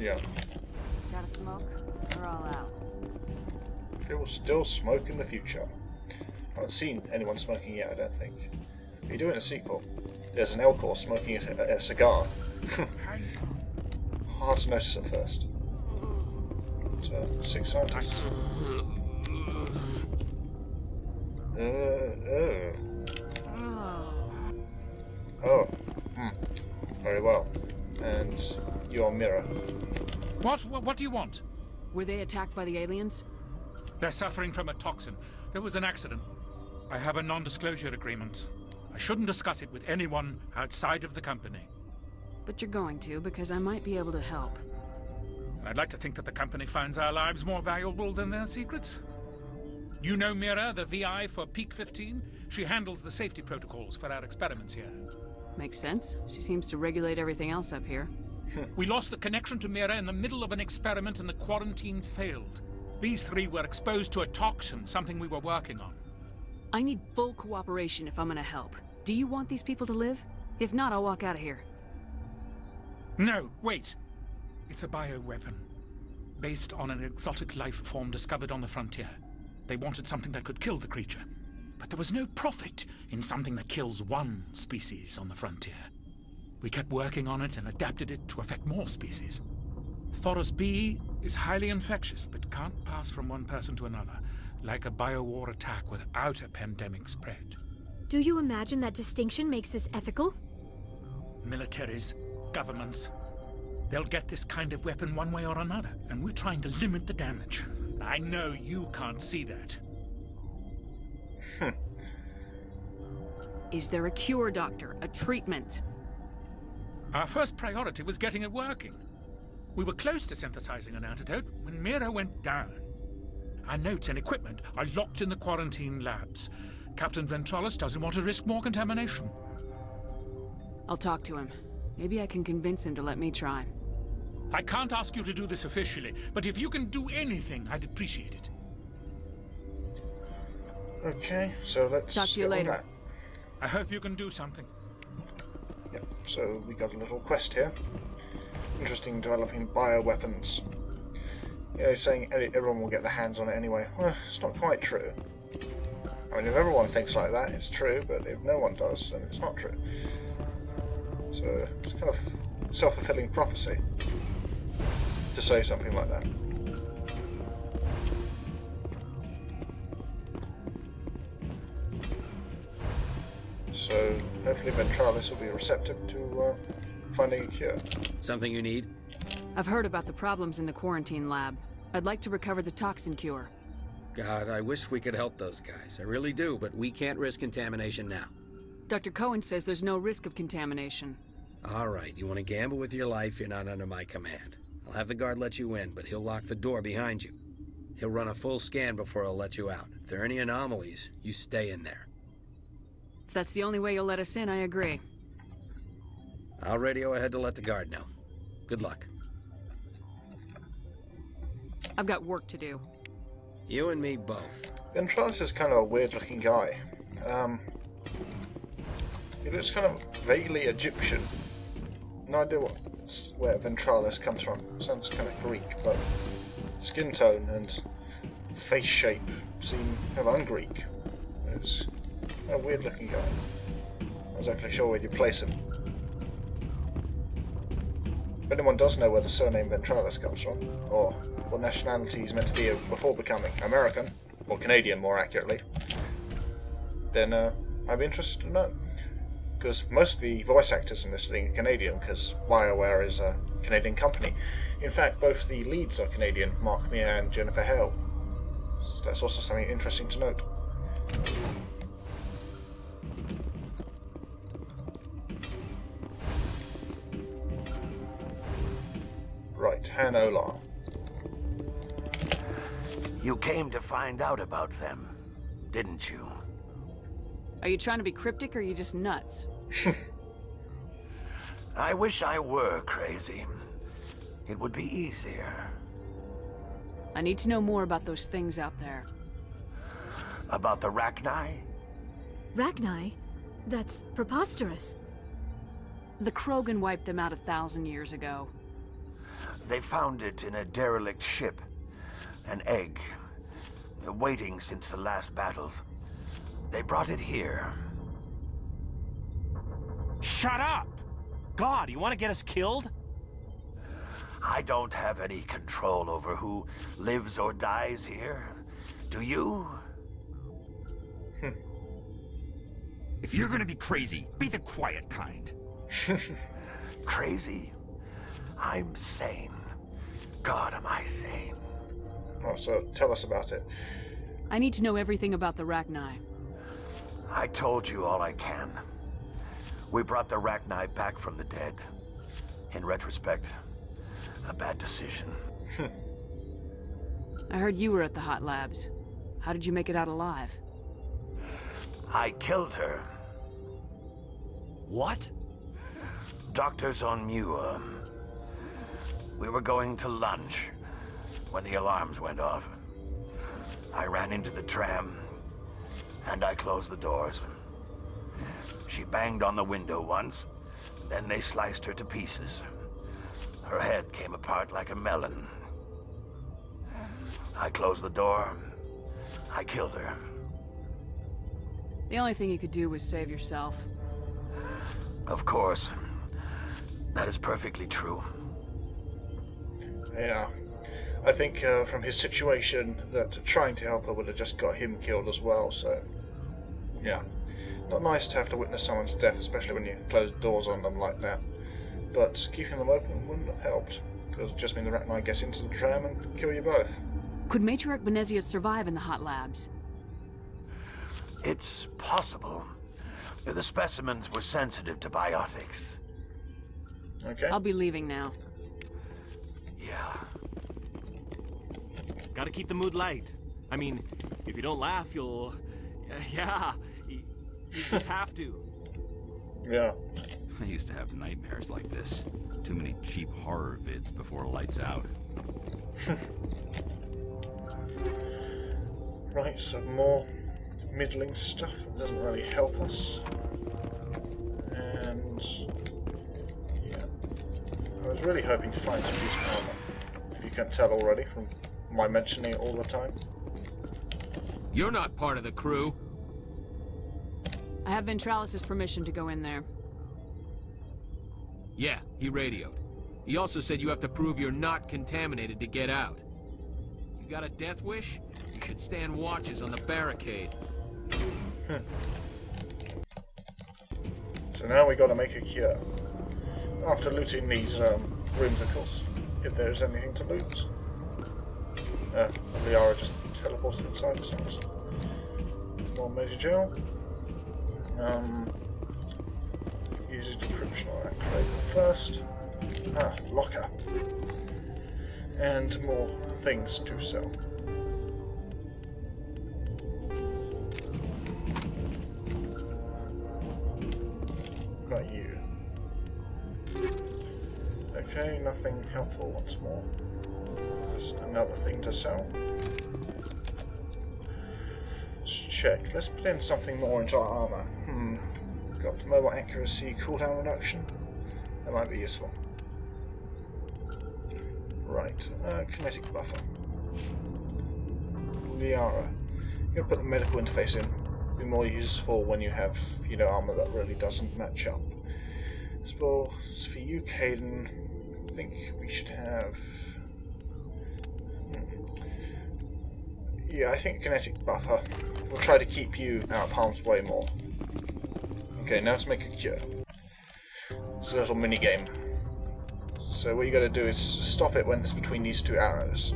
Yeah. Gotta smoke? We're all out. They will still smoke in the future. I haven't seen anyone smoking yet, I don't think. Are you doing a sequel? There's an Elcor smoking a cigar. Hard to notice at first. But, 6 scientists. Oh. Very well. And your mirror. What do you want? Were they attacked by the aliens? They're suffering from a toxin. There was an accident. I have a non-disclosure agreement. I shouldn't discuss it with anyone outside of the company. But you're going to, because I might be able to help. And I'd like to think that the company finds our lives more valuable than their secrets. You know Mira, the VI for Peak 15? She handles the safety protocols for our experiments here. Makes sense. She seems to regulate everything else up here. We lost the connection to Mira in the middle of an experiment and the quarantine failed. These 3 were exposed to a toxin, something we were working on. I need full cooperation if I'm gonna help. Do you want these people to live? If not, I'll walk out of here. No, wait. It's a bioweapon, based on an exotic life form discovered on the frontier. They wanted something that could kill the creature, but there was no profit in something that kills one species on the frontier. We kept working on it and adapted it to affect more species. Thoros B is highly infectious, but can't pass from one person to another, like a biowar attack without a pandemic spread. Do you imagine that distinction makes this ethical? Militaries, governments, they'll get this kind of weapon one way or another, and we're trying to limit the damage. I know you can't see that. Is there a cure, Doctor? A treatment? Our first priority was getting it working. We were close to synthesizing an antidote when Mira went down. Our notes and equipment are locked in the quarantine labs. Captain Ventralis doesn't want to risk more contamination. I'll talk to him. Maybe I can convince him to let me try. I can't ask you to do this officially, but if you can do anything, I'd appreciate it. Okay, so let's talk to you later. That. I hope you can do something. Yep, so we got a little quest here. Interesting, developing bioweapons. You know, saying everyone will get their hands on it anyway. Well, it's not quite true. I mean, if everyone thinks like that, it's true, but if no one does, then it's not true. So it's kind of self-fulfilling prophecy to say something like that. So hopefully Ventralis will be receptive to finding a cure. Something you need? I've heard about the problems in the quarantine lab. I'd like to recover the toxin cure. God, I wish we could help those guys. I really do, but we can't risk contamination now. Dr. Cohen says there's no risk of contamination. All right, you want to gamble with your life, you're not under my command. I'll have the guard let you in, but he'll lock the door behind you. He'll run a full scan before he'll let you out. If there are any anomalies, you stay in there. If that's the only way you'll let us in, I agree. I'll radio ahead to let the guard know. Good luck. I've got work to do. You and me both. Ventralis is kind of a weird-looking guy. He looks kind of vaguely Egyptian. No idea where Ventralis comes from. Sounds kind of Greek, but skin tone and face shape seem kind of un-Greek. It's a weird-looking guy. Not exactly sure where you place him. If anyone does know where the surname Ventralis comes from, or what nationality he's meant to be before becoming American, or Canadian more accurately, then I'd be interested to know. Because most of the voice actors in this thing are Canadian, because BioWare is a Canadian company. In fact, both the leads are Canadian, Mark Meer and Jennifer Hale. So that's also something interesting to note. Right, Han Olar. You came to find out about them, didn't you? Are you trying to be cryptic or are you just nuts? I wish I were crazy. It would be easier. I need to know more about those things out there. About the Rachni? Rachni? That's preposterous. The Krogan wiped them out 1,000 years ago. They found it in a derelict ship. An egg. Waiting since the last battles. They brought it here. Shut up! God, you want to get us killed? I don't have any control over who lives or dies here. Do you? If you're gonna be crazy, be the quiet kind. Crazy? I'm sane. God, am I sane? Oh, so tell us about it. I need to know everything about the Rachni. I told you all I can. We brought the Rachni back from the dead. In retrospect, a bad decision. I heard you were at the hot labs. How did you make it out alive? I killed her. What? Doctors on Muir. We were going to lunch when the alarms went off. I ran into the tram, and I closed the doors. She banged on the window once, then they sliced her to pieces. Her head came apart like a melon. I closed the door. I killed her. The only thing you could do was save yourself. Of course. That is perfectly true. Yeah. I think from his situation that trying to help her would have just got him killed as well, so... Yeah. Not nice to have to witness someone's death, especially when you close doors on them like that. But keeping them open wouldn't have helped, because it just means the Rachni gets into the tram and kill you both. Could Matriarch Benezia survive in the hot labs? It's possible. The specimens were sensitive to biotics. Okay. I'll be leaving now. Yeah. Gotta keep the mood light. I mean, if you don't laugh, you'll... Yeah, you just have to. Yeah. I used to have nightmares like this. Too many cheap horror vids before lights out. Right, so more middling stuff that doesn't really help us. And... yeah. I was really hoping to find some decent armor. If you can't tell already from my mentioning it all the time. You're not part of the crew. I have Ventralis' permission to go in there. Yeah, he radioed. He also said you have to prove you're not contaminated to get out. You got a death wish? You should stand watches on the barricade. So now we gotta make a cure. After looting these rooms, of course, if there's anything to loot. Liara just teleported inside us. More major gel. Uses decryption on that crate first. Locker. And more things to sell. Not you. Okay, nothing helpful once more. Just another thing to sell. Let's check. Let's put in something more into our armor. Got mobile accuracy, cooldown reduction. That might be useful. Right, kinetic buffer. Liara. I'm gonna put the medical interface in. Be more useful when you have, armor that really doesn't match up. So for you, Caden, I think we should have. Yeah, I think kinetic buffer. We'll try to keep you out of harm's way more. Okay, now let's make a cure. It's a little mini game. So what you gotta do is stop it when it's between these two arrows.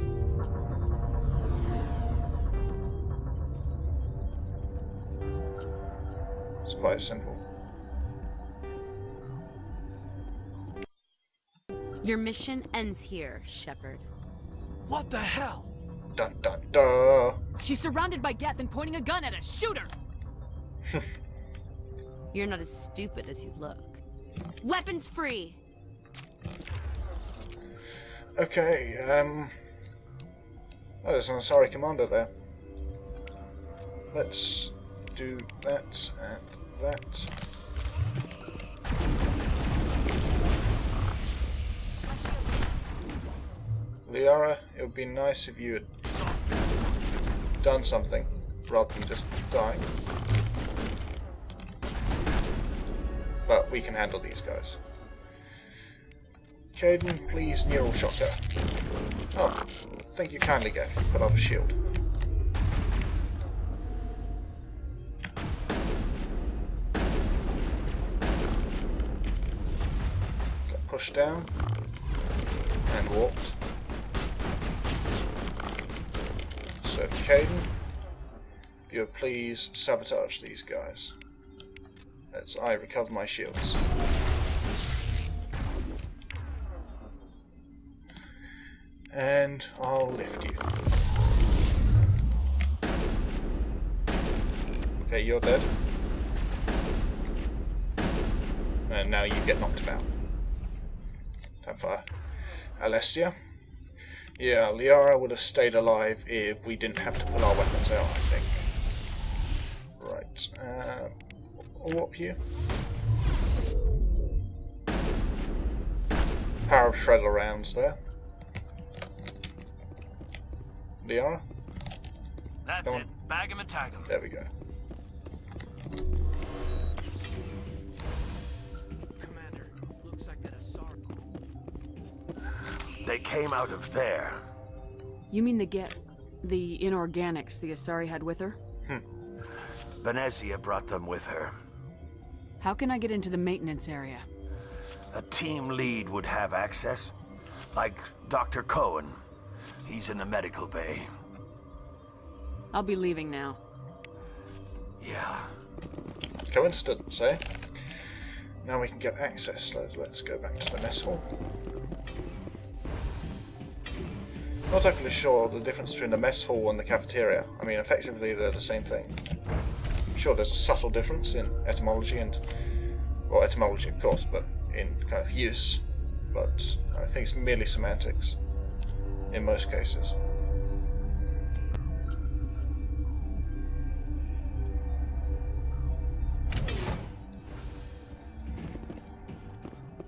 It's quite simple. Your mission ends here, Shepard. What the hell? Dun dun dun! She's surrounded by Geth and pointing a gun at us. Shoot her! You're not as stupid as you look. Weapons free! Okay, oh, there's an Asari commander there. Let's do that and that. Liara, it would be nice if you had done something rather than just dying. But we can handle these guys. Caden, please neural shock her. Oh, thank you kindly, Gaff. Put up a shield. Got pushed down and walked. So, Caden, if you would please sabotage these guys as I recover my shields. And I'll lift you. Okay, you're dead. And now you get knocked out. Time for Alestia. Yeah, Liara would have stayed alive if we didn't have to pull our weapons out, I think. Right, I'll warp you. Power of Shredder rounds there. Liara? That's it. Bag him and tag him. There we go. Commander, looks like that Asari. They came out of there. You mean the inorganics the Asari had with her? Venezia brought them with her. How can I get into the maintenance area? A team lead would have access. Like Dr. Cohen. He's in the medical bay. I'll be leaving now. Yeah. Coincidence, eh? Now we can get access. Let's go back to the mess hall. Not exactly sure the difference between the mess hall and the cafeteria. I mean, effectively they're the same thing. I'm sure there's a subtle difference in etymology and... well, etymology of course, but in kind of use. But I think it's merely semantics. In most cases.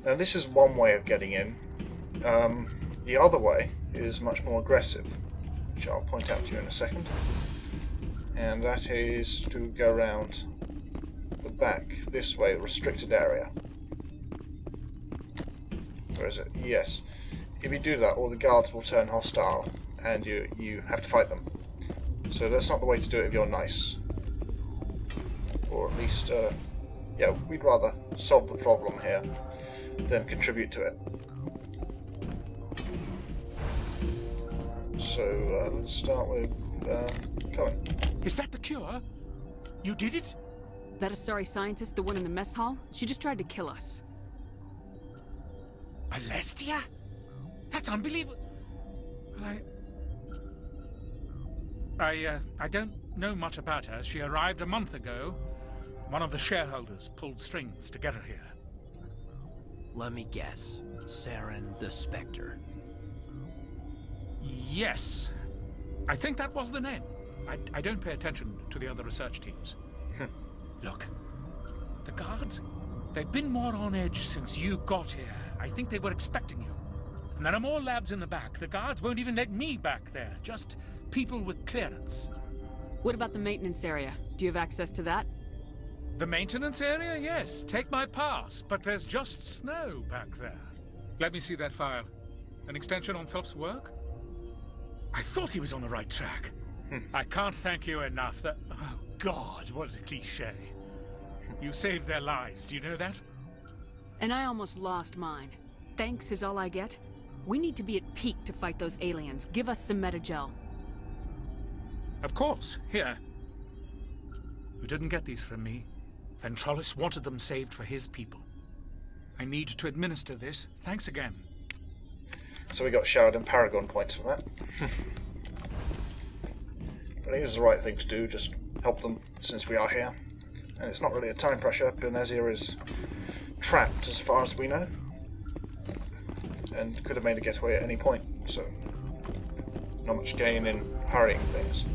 Now this is one way of getting in. The other way is much more aggressive, which I'll point out to you in a second. And that is to go around the back this way, restricted area. Where is it? Yes. If you do that, all the guards will turn hostile, and you have to fight them. So that's not the way to do it if you're nice. Or at least, yeah, we'd rather solve the problem here than contribute to it. So, let's start with, Cohen. Is that the cure? You did it? That Asari scientist, the one in the mess hall? She just tried to kill us. Alestia? That's unbelievable. Well, I don't know much about her. She arrived a month ago. One of the shareholders pulled strings to get her here. Let me guess. Saren the Spectre. Yes. I think that was the name. I don't pay attention to the other research teams. Look, the guards, they've been more on edge since you got here. I think they were expecting you. And there are more labs in the back. The guards won't even let me back there. Just people with clearance. What about the maintenance area? Do you have access to that? The maintenance area? Yes. Take my pass. But there's just snow back there. Let me see that file. An extension on Phelps' work? I thought he was on the right track. I can't thank you enough. Oh, God, what a cliché. You saved their lives. Do you know that? And I almost lost mine. Thanks is all I get? We need to be at peak to fight those aliens. Give us some Metagel. Of course. Here. You didn't get these from me. Ventrolis wanted them saved for his people. I need to administer this. Thanks again. So we got Shard and Paragon points for that. I think it's the right thing to do, just help them since we are here. And it's not really a time pressure. Benazir is trapped as far as we know. And could have made a getaway at any point, so not much gain in hurrying things.